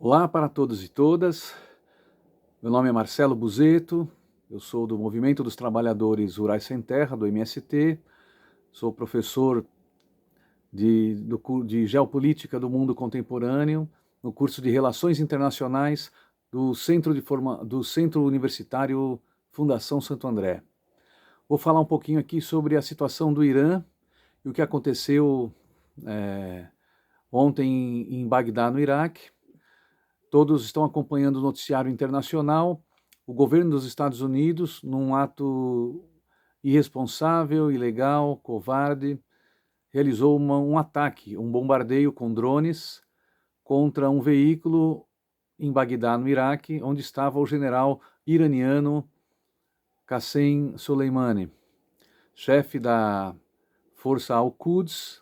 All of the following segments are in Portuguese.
Olá para todos e todas, meu nome é Marcelo Buzetto, eu sou do Movimento dos Trabalhadores Rurais Sem Terra, do MST, sou professor de Geopolítica do Mundo Contemporâneo, no curso de Relações Internacionais do Centro Universitário Fundação Santo André. Vou falar um pouquinho aqui sobre a situação do Irã e o que aconteceu ontem em Bagdá, no Iraque. Todos estão acompanhando o noticiário internacional. O governo dos Estados Unidos, num ato irresponsável, ilegal, covarde, realizou um ataque, um bombardeio com drones contra um veículo em Bagdá, no Iraque, onde estava o general iraniano Qassem Soleimani, chefe da Força Al-Quds,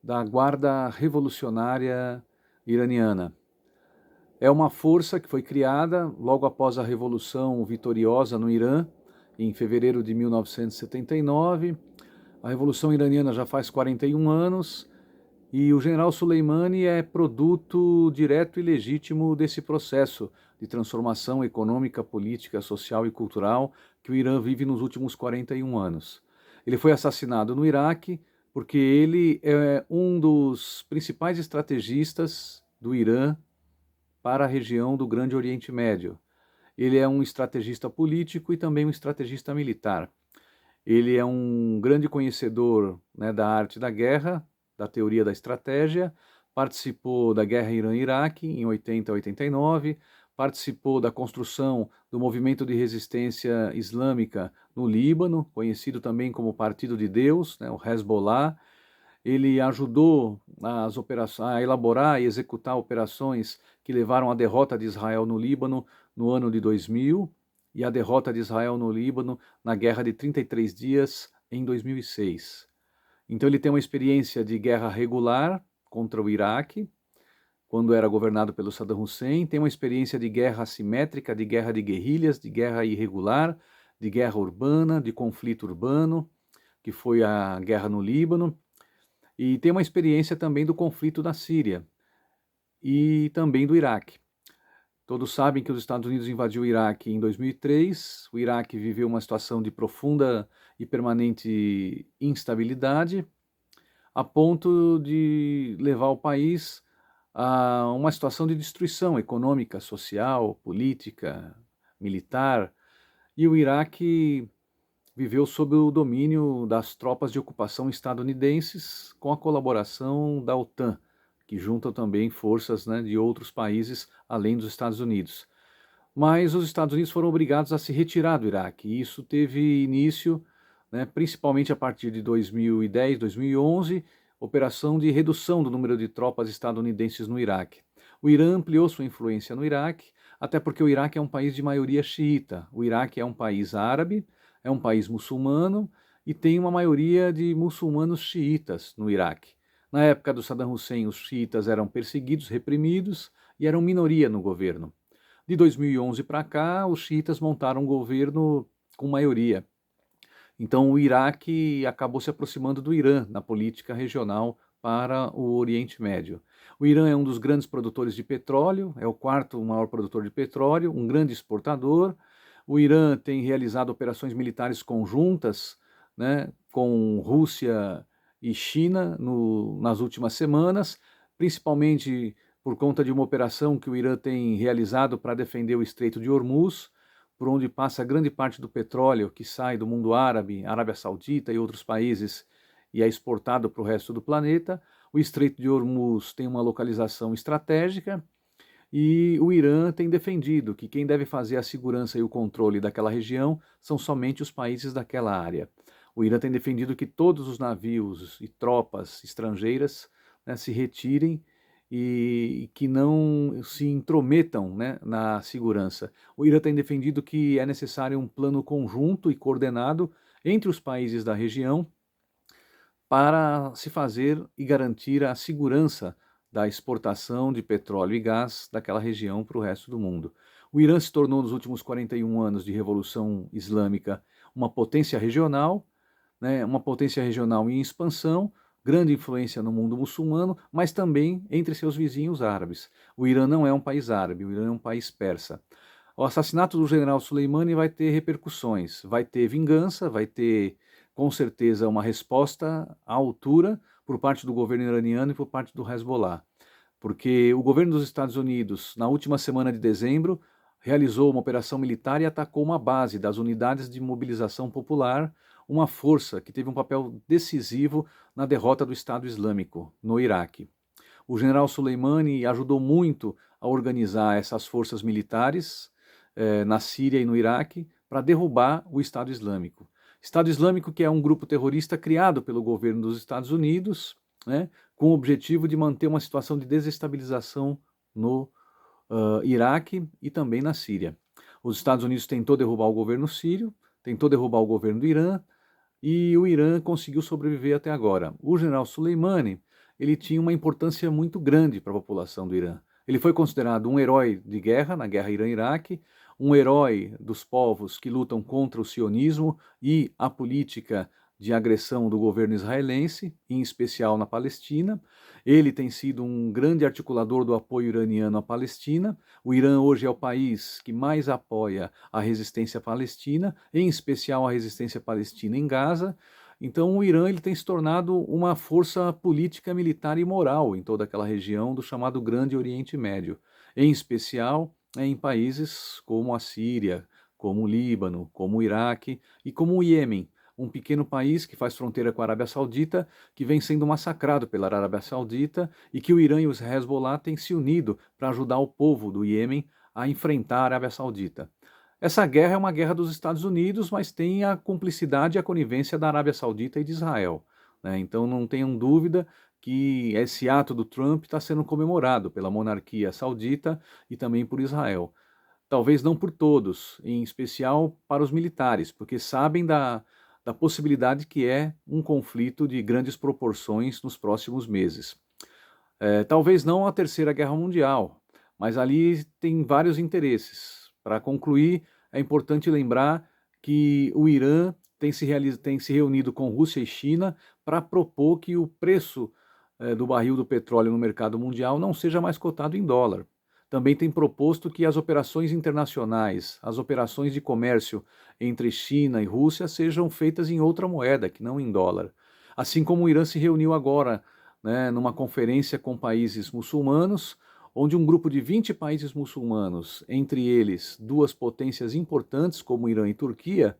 da Guarda Revolucionária Iraniana. É uma força que foi criada logo após a Revolução Vitoriosa no Irã, em fevereiro de 1979. A Revolução Iraniana já faz 41 anos e o general Soleimani é produto direto e legítimo desse processo de transformação econômica, política, social e cultural que o Irã vive nos últimos 41 anos. Ele foi assassinado no Iraque porque ele é um dos principais estrategistas do Irã para a região do Grande Oriente Médio. Ele é um estrategista político e também um estrategista militar. Ele é um grande conhecedor, da arte da guerra, da teoria da estratégia, participou da guerra Irã-Iraque em 80 a 89, participou da construção do movimento de resistência islâmica no Líbano, conhecido também como Partido de Deus, o Hezbollah. Ele ajudou a elaborar e executar operações que levaram à derrota de Israel no Líbano no ano de 2000 e à derrota de Israel no Líbano na Guerra de 33 Dias em 2006. Então ele tem uma experiência de guerra regular contra o Iraque, quando era governado pelo Saddam Hussein, tem uma experiência de guerra assimétrica, de guerra de guerrilhas, de guerra irregular, de guerra urbana, de conflito urbano, que foi a guerra no Líbano, e tem uma experiência também do conflito da Síria e também do Iraque. Todos sabem que os Estados Unidos invadiu o Iraque em 2003. O Iraque viveu uma situação de profunda e permanente instabilidade, a ponto de levar o país a uma situação de destruição econômica, social, política, militar. E o Iraque viveu sob o domínio das tropas de ocupação estadunidenses, com a colaboração da OTAN, que junta também forças de outros países além dos Estados Unidos. Mas os Estados Unidos foram obrigados a se retirar do Iraque, e isso teve início, principalmente a partir de 2010, 2011, operação de redução do número de tropas estadunidenses no Iraque. O Irã ampliou sua influência no Iraque, até porque o Iraque é um país de maioria xiita. O Iraque é um país árabe, é um país muçulmano e tem uma maioria de muçulmanos xiitas no Iraque. Na época do Saddam Hussein, os xiitas eram perseguidos, reprimidos e eram minoria no governo. De 2011 para cá, os xiitas montaram um governo com maioria. Então o Iraque acabou se aproximando do Irã na política regional para o Oriente Médio. O Irã é um dos grandes produtores de petróleo, é o quarto maior produtor de petróleo, um grande exportador. O Irã tem realizado operações militares conjuntas, com Rússia e China nas últimas semanas, principalmente por conta de uma operação que o Irã tem realizado para defender o Estreito de Hormuz, por onde passa grande parte do petróleo que sai do mundo árabe, Arábia Saudita e outros países, e é exportado para o resto do planeta. O Estreito de Hormuz tem uma localização estratégica e o Irã tem defendido que quem deve fazer a segurança e o controle daquela região são somente os países daquela área. O Irã tem defendido que todos os navios e tropas estrangeiras se retirem e que não se intrometam na segurança. O Irã tem defendido que é necessário um plano conjunto e coordenado entre os países da região para se fazer e garantir a segurança da exportação de petróleo e gás daquela região para o resto do mundo. O Irã se tornou, nos últimos 41 anos de Revolução Islâmica, uma potência regional em expansão, grande influência no mundo muçulmano, mas também entre seus vizinhos árabes. O Irã não é um país árabe, o Irã é um país persa. O assassinato do general Soleimani vai ter repercussões, vai ter vingança, vai ter com certeza uma resposta à altura por parte do governo iraniano e por parte do Hezbollah, porque o governo dos Estados Unidos, na última semana de dezembro, realizou uma operação militar e atacou uma base das Unidades de Mobilização Popular, uma força que teve um papel decisivo na derrota do Estado Islâmico no Iraque. O general Soleimani ajudou muito a organizar essas forças militares na Síria e no Iraque para derrubar o Estado Islâmico. Estado Islâmico que é um grupo terrorista criado pelo governo dos Estados Unidos, né, com o objetivo de manter uma situação de desestabilização no Iraque e também na Síria. Os Estados Unidos tentou derrubar o governo sírio, tentou derrubar o governo do Irã, e o Irã conseguiu sobreviver até agora. O general Soleimani, ele tinha uma importância muito grande para a população do Irã. Ele foi considerado um herói de guerra, na guerra Irã-Iraque, um herói dos povos que lutam contra o sionismo e a política de agressão do governo israelense, em especial na Palestina. Ele tem sido um grande articulador do apoio iraniano à Palestina. O Irã hoje é o país que mais apoia a resistência palestina, em especial a resistência palestina em Gaza. Então o Irã ele tem se tornado uma força política, militar e moral em toda aquela região do chamado Grande Oriente Médio, em especial em países como a Síria, como o Líbano, como o Iraque e como o Iêmen, um pequeno país que faz fronteira com a Arábia Saudita, que vem sendo massacrado pela Arábia Saudita e que o Irã e os Hezbollah têm se unido para ajudar o povo do Iêmen a enfrentar a Arábia Saudita. Essa guerra é uma guerra dos Estados Unidos, mas tem a cumplicidade e a conivência da Arábia Saudita e de Israel, né? Então não tenham dúvida que esse ato do Trump está sendo comemorado pela monarquia saudita e também por Israel. Talvez não por todos, em especial para os militares, porque sabem da possibilidade que é um conflito de grandes proporções nos próximos meses. Talvez não a Terceira Guerra Mundial, mas ali tem vários interesses. Para concluir, é importante lembrar que o Irã tem se reunido com Rússia e China para propor que o preço do barril do petróleo no mercado mundial não seja mais cotado em dólar. Também tem proposto que as operações internacionais, as operações de comércio entre China e Rússia sejam feitas em outra moeda, que não em dólar. Assim como o Irã se reuniu agora, né, numa conferência com países muçulmanos, onde um grupo de 20 países muçulmanos, entre eles duas potências importantes como Irã e Turquia,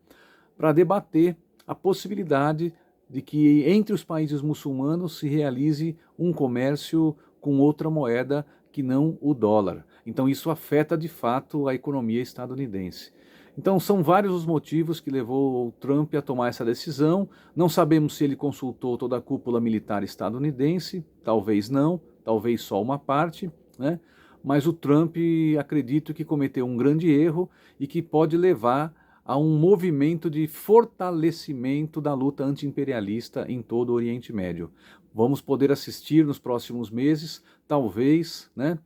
para debater a possibilidade de que entre os países muçulmanos se realize um comércio com outra moeda que não o dólar. Então isso afeta de fato a economia estadunidense. Então são vários os motivos que levou o Trump a tomar essa decisão. Não sabemos se ele consultou toda a cúpula militar estadunidense, talvez não, talvez só uma parte, né? Mas o Trump acredito que cometeu um grande erro e que pode levar a um movimento de fortalecimento da luta anti-imperialista em todo o Oriente Médio. Vamos poder assistir nos próximos meses, talvez, né,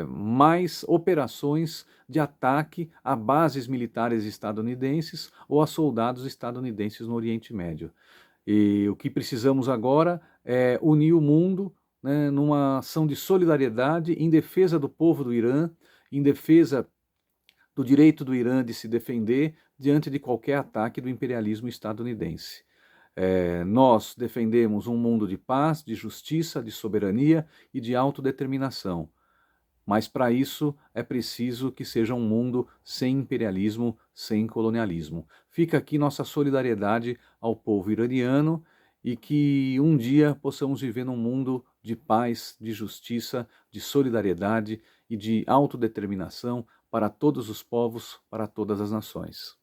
mais operações de ataque a bases militares estadunidenses ou a soldados estadunidenses no Oriente Médio. E o que precisamos agora é unir o mundo, né, numa ação de solidariedade em defesa do povo do Irã, em defesa do direito do Irã de se defender diante de qualquer ataque do imperialismo estadunidense. Nós defendemos um mundo de paz, de justiça, de soberania e de autodeterminação. Mas para isso é preciso que seja um mundo sem imperialismo, sem colonialismo. Fica aqui nossa solidariedade ao povo iraniano e que um dia possamos viver num mundo de paz, de justiça, de solidariedade e de autodeterminação para todos os povos, para todas as nações.